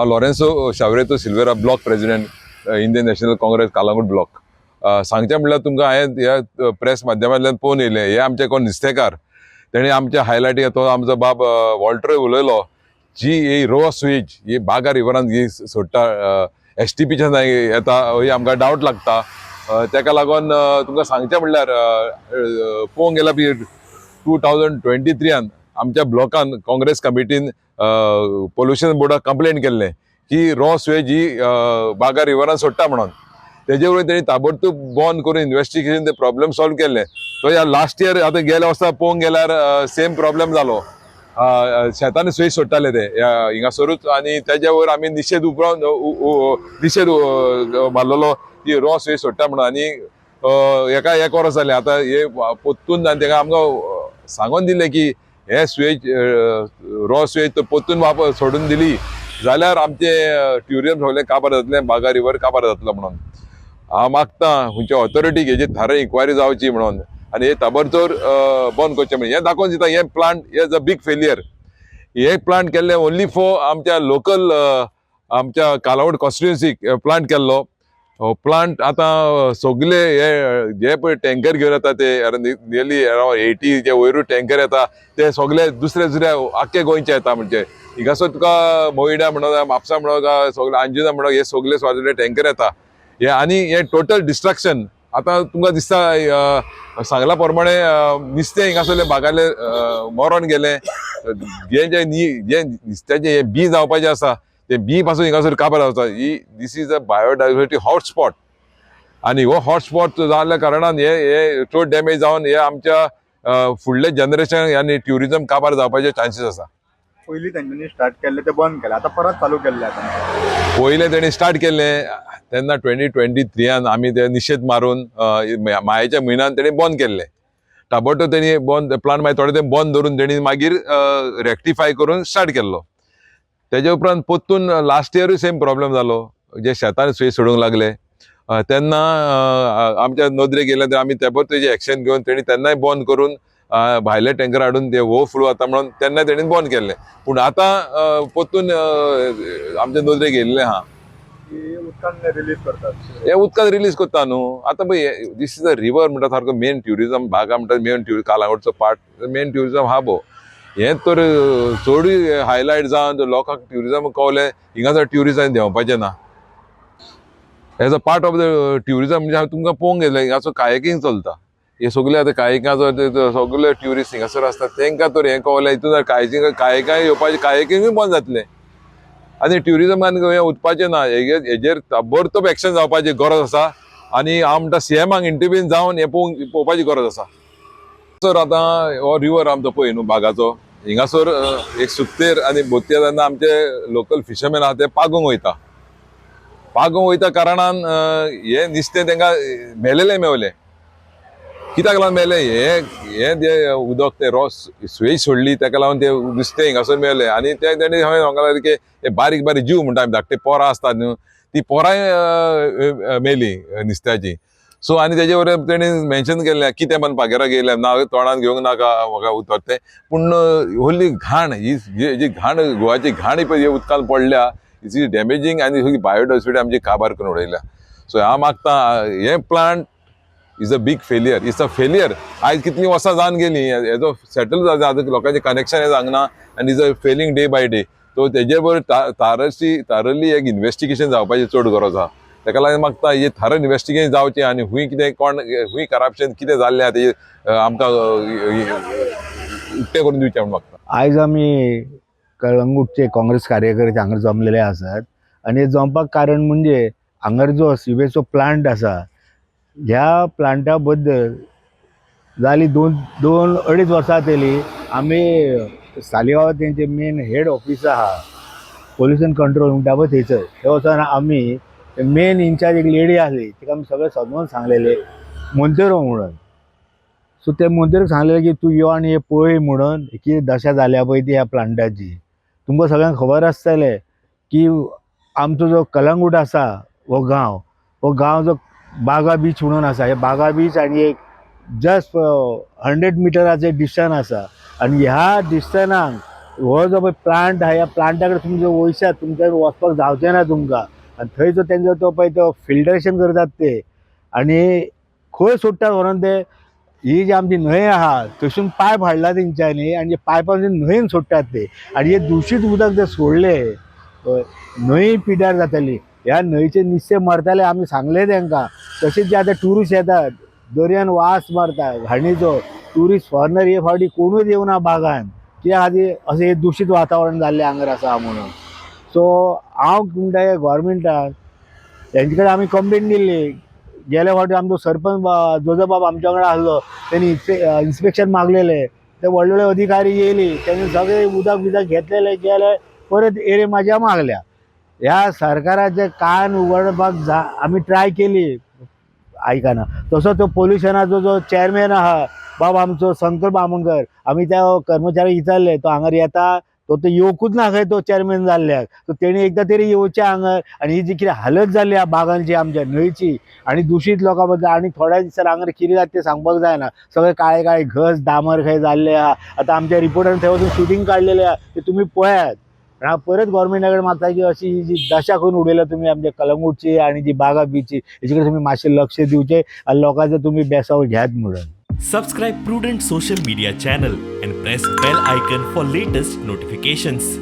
Lourenço शावरेतो Silveira block president Indian National Congress Calangute block. सांगचे म्हणल्यार तुमकां हांवें ह्या प्रेस माध्यमांतल्यान पळोवन येयलें. हे आमचे कोण नुस्तेकार तेणी आमच्या हायलायटींग तो आमचो बाब वॉल्टर उलयलो जी ही रो स्वेज ही बागा रिवरान जी सोडटा STPच्यान येता ही आमकां डावट लागता. तेका लागून तुमकां सांगचें म्हणल्यार पळोवंक गेल्यार 2023 आमच्या ब्लॉकान काँग्रेस कमिटीन पोल्युशन बोर्डाक कंप्लेंट केल्लें की रॉ स्वेज ही बागा रिवरान सोडटा म्हणून. तेजे वयल्यान तेणी ताबडतोब बंद करून इन्व्हेस्टिगेशन ते प्रॉब्लेम सॉल्व केल्ले. तो ह्या लास्ट इयर आतां गेल्या वर्सा पळोवंक गेल्यार सेम प्रॉब्लेम जालो. शेतान स्वेज सोडटाले ते हिंगासरूच आनी तेज्या वयर आमी निशेध मारलेलो की रॉ स्वेज सोडटा म्हणून. आनी एका 1 वर्स जालें आतां हे पोत्तून आनी तेका आमकां सांगून दिलें की हे स्वेज रॉ स्वेज तो पोत्तून सोडून दिली जाल्यार आमचे ट्युरिझम सगळें काबार जातलें, बागा रिवर काबार जातलो म्हणून. हांव मागतां खंयच्या ऑथॉरिटीक हेजी थाराय इन्क्वायरी जावची म्हणून आनी हे ताबडतोब बंद करचें म्हणून. हें दाखोवन दिता हे plant is a big failure. हे प्लांट केल्ले ओन्ली फॉर आमच्या लोकल आमच्या कालावड कॉन्स्टिट्युएन्सीक प्लांट केल्लो. प्लांट आतां सगळे हे जे पळय टँकर घेवन येता ते नियरली अरावंड 80 जे वयरूच टँकर येता ते सगळे दुसऱ्या आख्खे गोंयचे येता. म्हणजे हिंगासर तुका मोयडा म्हणो म्हापसा म्हणो काय सगळे अंजुना म्हणो हे सगळे सगळे टँकर येता. हे आनी हे टोटल डिस्ट्रक्शन आतां तुमकां दिसता सांगला प्रमाणे नुस्तें हिंगासरले बागाले मरोन गेलें. जे नुस्त्याचे हे बी जावपाचें आसा ते बी पासून हिंगासर काबार जाता. This is a biodiversity hotspot आनी हो हॉटस्पॉट जाल्ल्या कारणान हे चड डॅमेज जावन हे आमच्या फुडले जनरेशन आनी ट्युरिझम काबार जावपाचे चान्सीस आसा. पयलीं तेंच्यांनी स्टार्ट केल्ले ते बंद केले, आतां परत चालू केल्ले. आतां पयलें तेणी स्टार्ट केल्लें तेन्ना 2023 आमी ते निशेध मारून मायेच्या म्हयन्यान तेणी बंद केल्लें. ताबडतोब तेणी बंद प्लांट मागीर थोडे तें बंद धरून तेणी मागीर रेक्टिफाय करून स्टार्ट केल्लो. तेजे उपरांत पोत्तून लास्ट इयरूय सेम प्रॉब्लेम जालो. जे शेतान स्वेज सोडूंक लागले तेन्ना आमच्या नदरेक गेले आमी तेबोर तेजे एक्शन घेवन तेणी तेन्नाय बंद करून भायले टँकर हाडून ते ओवरफ्लो जाता म्हणून तेन्ना तेणी बंद केल्लें. पूण आतां पोत्तून आमच्या नदरेक येयल्लें आहा उदकान रिलीज करतात. हे उदकांत रिलीज करता न्हू. आतां पळय दीस इज अ रिवर म्हणटा सारको मेन ट्युरिझम बागा म्हणटा मेन कालांगूटचो पार्ट मेन ट्युरिझम हा भो. हें तर चडूय हायलायट जावन लोकांक ट्युरिझम कळलें हिंगासर ट्युरिस्टांनी देंवपाचें ना. As a part of the tourism म्हणजे हांव तुमकां पळोवंक गेलें हिंगासर कायाकींग चलता. हे सगळे आतां कायाकिंगाचो सगळे ट्युरिस्ट हिंगासर आसता तेंकां तर हें कळलें हितून कायाकिंग येवपाचें कायाकिंगूय बंद जातलें आनी ट्युरिझमान हें उदपाचें ना. हेजेर ताबडतोब एक्शन जावपाची गरज आसा आनी हांव म्हणटा CMाक इंटरव्यून जावन हें पळोवपाची गरज आसा. सर आतां हो रिवर आमचो पळय न्हू बागाचो हिंगासर एक सुत्तेर आनी बोत्तेर तेन्ना आमचे लोकल फिशरमॅन आहा ते पागोवंक वयता कारणान हे नुस्तें तांकां मेलेलें मेवलें. कित्याक लागून मेलें हे जे उदक ते रॉस स्वेज सोडली तेका लागून ते नुस्तें हिंगासर मेवलें. आनी ते तेणी हांवें सांगूंक लागलें की हे बारीक बारीक जीव म्हणटा आमी धाकटे पोरां आसतात न्हू ती पोरांय मेली नुस्त्याची. सो आनी तेजे वयल्यान तेणी मेन्शन केल्लें कितें मन पागेराक येयलें ना तोंडान घेवंक नाका म्हाका उदक तें. पूण व्हडली घाण ही जी घाण गोवाची घाण पळय हे उदकान पडल्या इज इज डॅमेजींग आनी सगळी बायोडायवर्सिटी आमची काबार करून उडयल्या. सो हांव मागतां हे plant is a big failure. It's a failure. आयज कितलीं वर्सां जावन गेलीं हेजो सेटल जाता लोकांचें कनेक्शन हें सांगना आनी is a failing day by day. So तेजे बरोबर थारली एक इन्व्हेस्टिगेशन जावपाची चड गरज आहा. तेका लागून मागता हे थारल इन्व्हेस्टिगेशन जावचें आनी हूंय कितें कोण हूंय करप्शन कितें जाल्लें आहा तेजेर आमकां उक्तें करून दिवचें म्हूण मागता. आयज आमी कळंगूटचे काँग्रेस कार्यकर्ते हांगा जमलेले आसात आनी जमपाक कारण म्हणजे हांगर जो सिवेजचो प्लांट आसा ह्या प्लांटा बद्दल जाली दोन अडीच वर्सां जाली आमी सालिगांव तेंचे मेन हेड ऑफिस आहा पोल्युशन कंट्रोल म्हणटा पळय थंयसर ते वचोन आमी मेन इन्चार्ज एक लेडी आसली तिका आमी सगळें समजून सांगलेलें मोंतेरो म्हणून. सो ते मोंतेरोक सांगलेलें की तूं यो आनी हे पळय म्हणून कितें दशा जाल्या पळय ती ह्या प्लांटाची. तुमकां सगळ्यांक खबर आसतलें की आमचो जो कलंगूट आसा हो गांव जो बागा बीच म्हणून आसा. हे बागा बीच आनी एक जस्ट 100 मिटराचें डिस्टन्स आसा आनी ह्या डिस्टन्साक हो जो पळय प्लांट आहा ह्या प्लांटाकडे तुमी जर वयशात तुमच्या वचपाक जावचें ना तुमकां. आनी थंय जो तेंचो तो पळय तो फिल्ट्रेशन करतात ते आनी खंय सोडटात व्हरोन ते ही जी आमची न्हंय आहा थंयसून पायप हाडला तेंच्यांनी आनी जे पायपासून न्हंयेन सोडटात ते आनी हे दूषित उदक जर सोडले न्हंय पिड्यार जातली. ह्या न्हंयचे निश्चय मरताले आमी सांगले तेंकां. तशेंच जे आतां ट्युरिस्ट येतात दर्यान वास मारता घाणीचो ट्युरिस्ट फॉरनर हे फावटी कोणूच येवना बागान कित्याक खातीर अशें हे दूषित वातावरण जाल्लें हांगर आसा म्हणून. सो हांव म्हणटा गोवोरमेंटाक तेंचे कडेन आमी कंप्लेन दिल्ली. गेल्या फावटी आमचो सरपंच जोजबाब आमच्या वांगडा आसलो त्यांनी इन्स्पेक्शन मागलेले ते व्हडले व्हडले अधिकारी येयली त्यांनी सगळे उदक बिदक घेतलेले गेले परत एरे म्हाज्या मागल्या. ह्या सरकाराचे कान उगडपाक आमी ट्राय केली आयकना. तसो तो पोल्युशनाचो जो चेअरमॅन आहा बाब आमचो शंकर बामणकर आमी त्या कर्मचाऱ्याक विचारले तो हांगर येता तो येवकूच ना खंय तो चेअरमॅन जाल्ल्याक. सो तेणी एकदां तरी येवचें हांगर आनी ही जी कितें हालत जाल्ली आहा बागांची आमच्या न्हंयची आनी दूषित लोकां बद्दल आनी थोड्या दिसांनी हांगर कितें जाता तें सांगपाक जायना. सगळे काळे काळे घस डामर खंय जाल्ले आहा. आतां आमच्या रिपोर्टान थंय वचून शुटींग काडलेलें आहा ते तुमी पळयात. हांव परत गोवोरमेंटा कडेन मागता की अशी ही जी दशा करून उडयल्या तुमी आमच्या कलंगूटची आनी जी बागा बीची हेचे कडेन तुमी मातशें लक्ष दिवचें आनी लोकांचो तुमी बेसाव घेयात म्हणून. Subscribe Prudent social media channel and press bell icon for latest notifications.